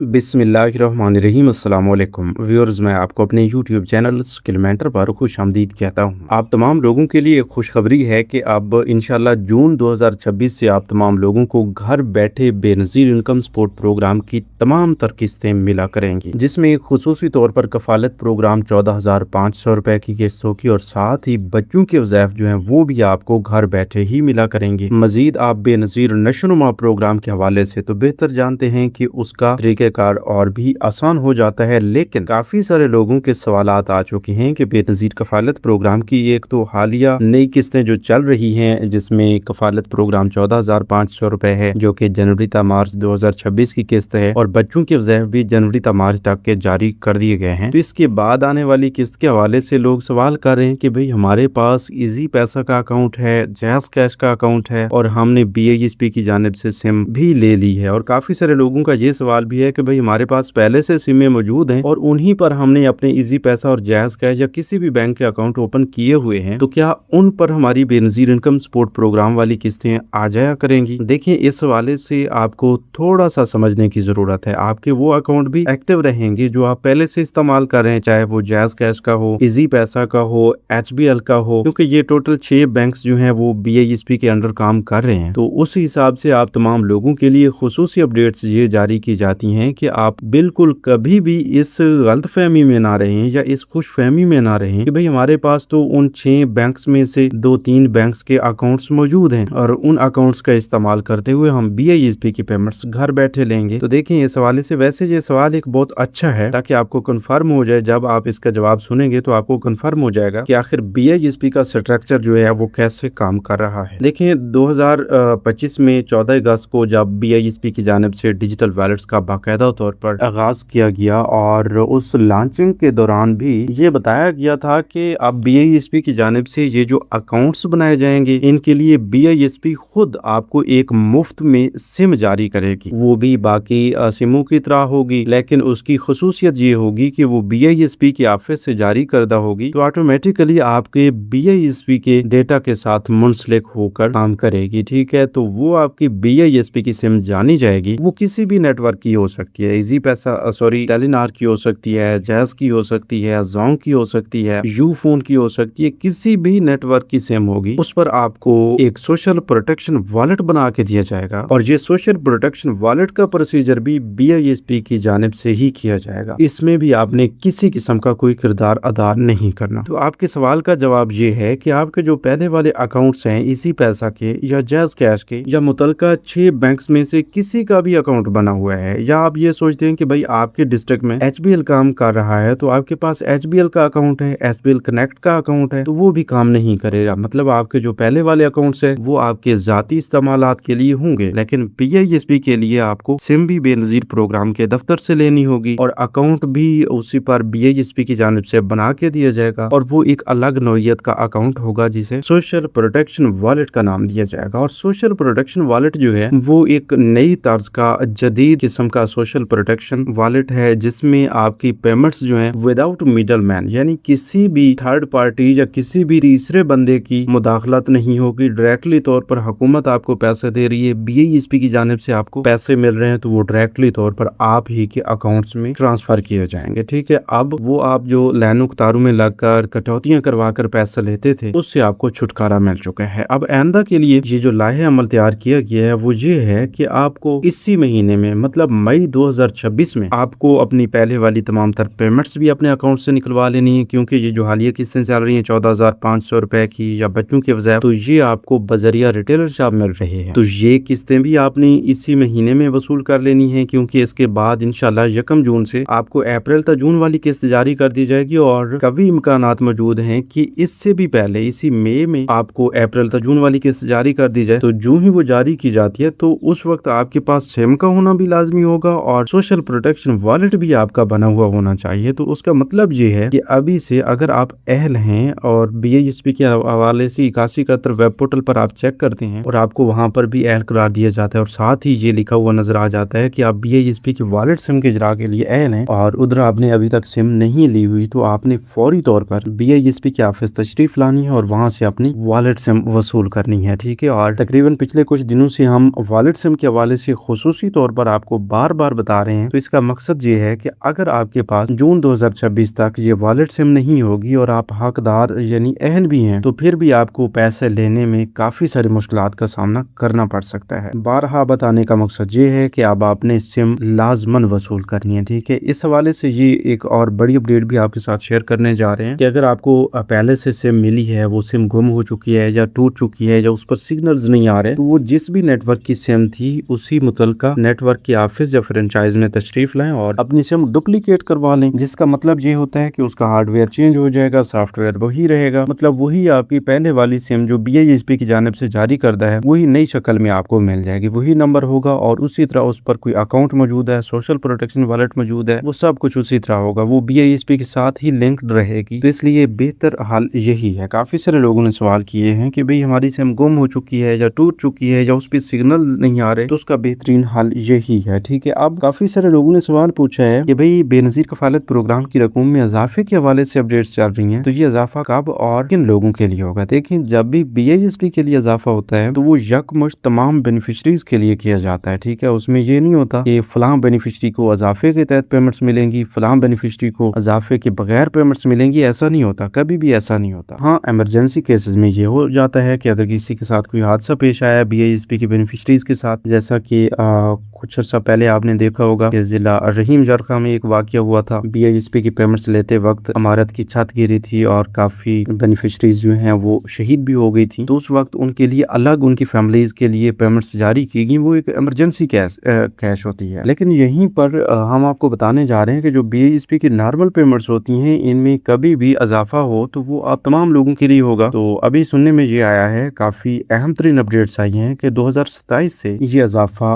बिस्मिल्लाहिर्रहमानिर्रहीम अस्सलाम वालेकुम व्यूअर्स, मैं आपको अपने यूट्यूब चैनल स्किल मेंटर पर खुश आमदीद कहता हूँ। आप तमाम लोगों के लिए खुशखबरी है कि अब इंशाल्लाह जून 2026 से आप तमाम लोगों को घर बैठे बेनज़ीर इनकम सपोर्ट प्रोग्राम की तमाम तर किस्तें मिला करेंगी, जिसमें खुसूसी तौर पर कफालत प्रोग्राम 14,500 रुपए की किस्त होगी और साथ ही बच्चों के वज़ैफ़ जो हैं वो भी आपको घर बैठे ही मिला करेंगे। मजीद आप बेनज़ीर नशोनुमा प्रोग्राम के हवाले से तो बेहतर जानते हैं कि उसका तरीक़ेकार और भी आसान हो जाता है, लेकिन काफी सारे लोगों के सवालात आ चुके हैं कि बेनज़ीर कफालत प्रोग्राम की एक तो हालिया नई किस्तें जो चल रही हैं, जिसमें कफालत प्रोग्राम 14,500 रुपए है जो कि जनवरी ता मार्च 2026 की किस्त है और बच्चों के वज़ैफ़ भी जनवरी ता मार्च तक के जारी कर दिए गए हैं। तो इसके बाद आने वाली किस्त के हवाले से लोग सवाल कर रहे हैं कि भाई हमारे पास इजी पैसा का अकाउंट है, जैज़ कैश का अकाउंट है और हमने BISP की जानिब से सिम भी ले ली है। और काफी सारे लोगों का ये सवाल भी है कि भाई हमारे पास पहले से सिमें मौजूद हैं और उन्हीं पर हमने अपने इजी पैसा और जायज कैश या किसी भी बैंक के अकाउंट ओपन किए हुए हैं, तो क्या उन पर हमारी बेनज़ीर इनकम सपोर्ट प्रोग्राम वाली किस्तें आ जाया करेंगी? देखिए, इस हवाले से आपको थोड़ा सा समझने की जरूरत है। आपके वो अकाउंट भी एक्टिव रहेंगे जो आप पहले से इस्तेमाल कर रहे हैं, चाहे वो जायज कैश का हो, इजी पैसा का हो, HBL का हो, क्योंकि ये टोटल 6 बैंक्स जो हैं वो BISP के अंडर काम कर रहे हैं। तो उस हिसाब से आप तमाम लोगों के लिए खुसूसी अपडेट्स ये जारी की जाती हैं कि आप बिल्कुल कभी भी इस गलतफहमी में ना रहें या इस खुशफहमी में ना रहें कि भाई हमारे पास तो उन 6 बैंक्स में से 2-3 बैंक्स के अकाउंट्स मौजूद हैं और उन अकाउंट्स का इस्तेमाल करते हुए हम BISP की पेमेंट्स घर बैठे लेंगे। तो देखिए, इस हवाले से वैसे ये सवाल एक बहुत अच्छा है, ताकि आपको कन्फर्म हो जाए, जब आप इसका जवाब सुनेंगे तो आपको कन्फर्म हो जाएगा कि आखिर BISP का स्ट्रक्चर जो है वो कैसे काम कर रहा है। देखिए, 2025 में 14 अगस्त को जब BISP की जानिब से डिजिटल वॉलेट्स का बाकायदा तौर पर आगाज किया गया और उस लॉन्चिंग के दौरान भी ये बताया गया था कि अब BISP की जानिब से ये जो अकाउंट्स बनाए जाएंगे, इनके लिए BISP खुद आपको एक मुफ्त में सिम जारी करेगी। वो भी बाकी सिमों की तरह होगी, लेकिन उसकी खसूसियत ये होगी कि वो BISP की ऑफिस से जारी करदा होगी, तो ऑटोमेटिकली आपके BISP के डेटा के साथ मुंसलिक होकर काम करेगी। ठीक है, तो वो आपकी BISP की सिम जानी जाएगी। वो किसी भी नेटवर्क की हो सकती है, इजी पैसा टेलीनार की हो सकती है, जैज़ की हो सकती है, जोंग की हो सकती है, यू फोन की हो सकती है, किसी भी नेटवर्क की सिम होगी, उस पर आपको एक सोशल प्रोटेक्शन वॉलेट बना के दिया जाएगा और ये सोशल प्रोटेक्शन वॉलेट का प्रोसीजर भी BISP की जानिब से ही किया जाएगा। इसमें भी आपने किसी किस्म का कोई किरदार अदा नहीं करना। तो आपके सवाल का जवाब ये है कि आपके जो पहले वाले अकाउंट्स हैं, इसी पैसा के या जैज़ कैश के या मुतलका 6 बैंक्स में से किसी का भी अकाउंट बना हुआ है, या आप ये सोचते हैं कि भाई आपके डिस्ट्रिक्ट में HBL काम कर रहा है तो आपके पास HBL का अकाउंट है, HBL कनेक्ट का अकाउंट है, तो वो भी काम नहीं करेगा। मतलब आपके जो पहले वाले अकाउंट्स है वो आपके जाती इस्तेमालात के लिए होंगे, लेकिन BISP के लिए आपको सिम भी बेनज़ीर प्रोग्राम के दफ्तर से लेनी होगी और अकाउंट भी उसी पर BISP की जानिब से बना के दिया जाएगा और वो एक अलग नौइयत का अकाउंट होगा जिसे सोशल प्रोटेक्शन वॉलेट का नाम दिया जाएगा। और सोशल प्रोटेक्शन वॉलेट जो है वो एक नई तर्ज का जदीद किस्म का सोशल प्रोटेक्शन वॉलेट है, जिसमें आपकी पेमेंट्स जो हैं विदाउट मिडल मैन, यानी किसी भी थर्ड पार्टी या किसी भी तीसरे बंदे की मुदाखलत नहीं होगी। डायरेक्टली तौर पर हुकूमत आपको पैसे दे रही है, BISP की जानिब से आपको पैसे मिल रहे हैं, तो वो डायरेक्टली तौर पर आप ही के अकाउंट्स में ट्रांसफर किए जाएंगे। ठीक है, अब वो आप जो लाइनों कतारों में लगकर कटौतियां करवा कर पैसे लेते थे, उससे आपको छुटकारा मिल चुका है। अब आइंदा के लिए ये जो लाहे अमल तैयार किया गया है वो ये है कि आपको इसी महीने में, मतलब मई 2026 में, आपको अपनी पहले वाली तमाम तर पेमेंट्स भी अपने अकाउंट से निकलवा लेनी है, क्योंकि ये जो हालिया किस्तें चल रही हैं 14,500 रुपए की या बच्चों के वज़ैफ़, तो ये आपको बजरिया रिटेलर शॉप मिल रहे हैं। तो ये किस्तें भी आपने इसी महीने में वसूल कर लेनी है, क्योंकि इसके बाद इंशाल्लाह 1 जून से आपको अप्रैल तक जून वाली किस्त जारी कर दी जाएगी और कभी इम्कानात मौजूद हैं कि इससे भी पहले इसी मई में आपको अप्रैल तक जून वाली किस्त जारी कर दी जाए। तो जो ही वो जारी की जाती है तो उस वक्त आपके पास सिम का होना भी लाजमी होगा और सोशल प्रोटेक्शन वॉलेट भी आपका बना हुआ होना चाहिए। तो उसका मतलब ये है कि अभी से अगर आप अहल हैं और BISP के हवाले से 8171 वेब पोर्टल पर आप चेक करते हैं और आपको वहां पर भी अहल करार दिया जाता है और साथ ही ये लिखा हुआ नजर आ जाता है कि आप BISP की वॉलेट सिम के इजरा के लिए अहल हैं और उधर आपने अभी तक सिम नहीं ली हुई, तो आपने फौरी तौर पर BISP के ऑफिस तशरीफ लानी है और वहां से अपनी वॉलेट सिम वसूल करनी है। ठीक है, और तकरीबन पिछले कुछ दिनों से हम वॉलेट सिम के हवाले से खुसूसी तौर पर आपको बार बार बार बता रहे हैं। तो इसका मकसद ये है कि अगर आपके पास जून 2026 तक ये वॉलेट सिम नहीं होगी और आप हकदार यानी अहल भी हैं, तो फिर भी आपको पैसे लेने में काफी सारी मुश्किलात का सामना करना पड़ सकता है। बारहा बताने का मकसद ये है कि अब आपने सिम लाजमन वसूल करनी है, ठीक है। इस हवाले से ये एक और बड़ी अपडेट भी आपके साथ शेयर करने जा रहे हैं कि अगर आपको पहले से सिम मिली है, वो सिम गुम हो चुकी है या टूट चुकी है या उस पर सिग्नल्स नहीं आ रहे, तो वो जिस भी नेटवर्क की सिम थी उसी मुतलका नेटवर्क की ऑफिस या फ्रेंचाइज में तशरीफ लाएं और अपनी सिम डुप्लीकेट करवा लें। जिसका मतलब ये होता है कि उसका हार्डवेयर चेंज हो जाएगा, सॉफ्टवेयर वही रहेगा, मतलब वही आपकी पहले वाली सिम जो BISP की जानिब से जारी करदा है वही नई शक्ल में आपको मिल जाएगी, वही नंबर होगा और उसी तरह उस पर कोई अकाउंट मौजूद है, सोशल प्रोटेक्शन वॉलेट मौजूद है, वो सब कुछ उसी तरह होगा, वो BISP के साथ ही लिंक्ड रहेगी। तो इसलिए बेहतर हल यही है। काफी सारे लोगों ने सवाल किए हैं कि भाई हमारी सिम गुम हो चुकी है या टूट चुकी है या उस पर सिग्नल नहीं आ रहे, तो उसका बेहतरीन हल यही है, ठीक है। अब काफी सारे लोगों ने सवाल पूछा है कि भाई बेनजीर कफालत प्रोग्राम की रकम में इजाफे के हवाले से अपडेट्स चल रही हैं, तो ये इजाफा कब और किन लोगों के लिए होगा। देखिए, जब भी BISP के लिए इजाफा होता है तो वो यकमुश्त तमाम बेनिफिशरीज के लिए किया जाता है, ठीक है। उसमें ये नहीं होता कि फलां बेनिफिशरी को इजाफे के तहत पेमेंट्स मिलेंगी, फलां बेनिफिशरी को इजाफे के बगैर पेमेंट्स मिलेंगी, ऐसा नहीं होता, कभी भी ऐसा नहीं होता। हाँ, इमरजेंसी केसेस में ये हो जाता है कि अगर किसी के साथ कोई हादसा पेश आया BISP की बेनिफिशरीज के साथ, जैसा कि कुछ अर्सा पहले आपने देखा होगा कि जिला रहीम जरखा में एक वाकया हुआ था, BISP की पेमेंट्स लेते वक्त इमारत की छत गिरी थी और काफी बेनिफिशरीज जो हैं वो शहीद भी हो गई थी, तो उस वक्त उनके लिए अलग उनकी फैमिलीज के लिए पेमेंट्स जारी की गई, वो एक इमरजेंसी कैश होती है। लेकिन यहीं पर हम आपको बताने जा रहे हैं कि जो BISP की नॉर्मल पेमेंट्स होती हैं इनमें कभी भी इजाफा हो तो वो आप तमाम लोगों के लिए होगा। तो अभी सुनने में ये आया है, काफी अहम तरीन अपडेट्स आई हैं कि 2027 से ये इजाफा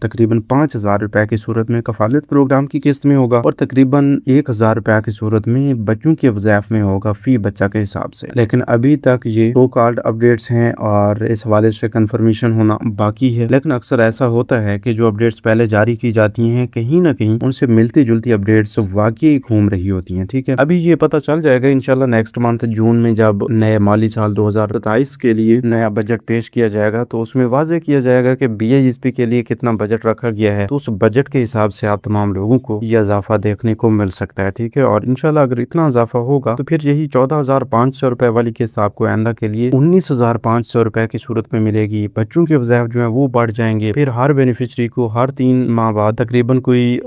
तकरीबन 5,000 रुपए की सूरत में कफालत प्रोग्राम की किस्त में होगा और तकरीबन 1,000 रुपए की सूरत में बच्चों के वज़ाइफ में होगा फी बच्चा के हिसाब से। लेकिन अभी तक ये सो कॉल्ड अपडेट्स हैं और इस हवाले से कंफर्मेशन होना बाकी है। लेकिन अक्सर ऐसा होता है कि जो अपडेट्स पहले जारी की जाती हैं कहीं ना कहीं उनसे मिलती जुलती अपडेट्स वाकई घूम रही होती हैं, ठीक है। अभी ये पता चल जाएगा इंशाल्लाह नेक्स्ट मंथ जून में, जब नए माली साल 2027 के लिए नया बजट पेश किया जाएगा तो उसमें वाज़ेह किया जाएगा कि BISP के लिए कितना बजट रखा गया है, तो उस बजट के हिसाब से आप तमाम लोगों को ये इजाफा देखने को मिल सकता है, ठीक है। और इंशाल्लाह अगर इतना इजाफा होगा तो फिर यही 14,500 रुपए वाली किस्त आपको आइंदा के लिए 19,500 रुपए की सूरत में मिलेगी। बच्चों के वज़ाइफ जो है वो बढ़ जाएंगे, फिर हर बेनिफिशरी को हर 3 माह बाद तकरीबन कोई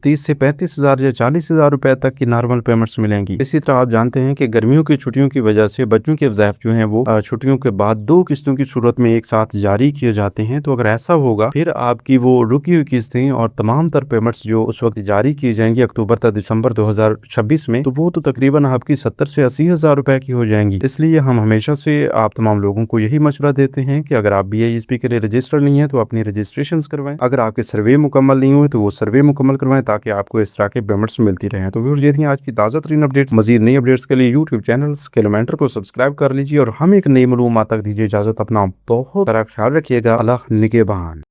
30 से 35,000 या 40,000 रुपए तक की नॉर्मल पेमेंट्स मिलेंगी। इसी तरह आप जानते हैं कि गर्मियों की छुट्टियों की वजह से बच्चों के वज़ाइफ जो हैं वो छुट्टियों के बाद 2 किस्तों की सूरत में एक साथ जारी किए जाते हैं। तो अगर ऐसा होगा फिर आपकी वो रुकी हुई किस्तें और तमाम तर पेमेंट्स जो उस वक्त जारी की जाएंगी अक्टूबर तक दिसंबर 2026 में, तो वो तो तकरीबन आपकी 70 से 80,000 रुपए की हो जाएंगी। इसलिए हम हमेशा से आप तमाम लोगों को यही मशवरा देते हैं कि अगर आप BISP के लिए रजिस्टर नहीं है तो अपनी रजिस्ट्रेशन करवाएं। अगर आपके सर्वे मुकम्मल नहीं हुए तो वो सर्वे मुकम्मल करवाएं ताकि आपको इस तरह के पेमेंट्स मिलती रहे। तो व्यूअर्स, ये थी आज की ताज़ा तरीन अपडेट्स। मजीद नई अपडेट्स के लिए यूट्यूब चैनल स्किलमेंटर को सब्सक्राइब कर लीजिए और हमें एक नई मालूमात तक दीजिए इजाजत। अपना बहुत सारा ख्याल रखिएगा। अल्लाह निगहबान।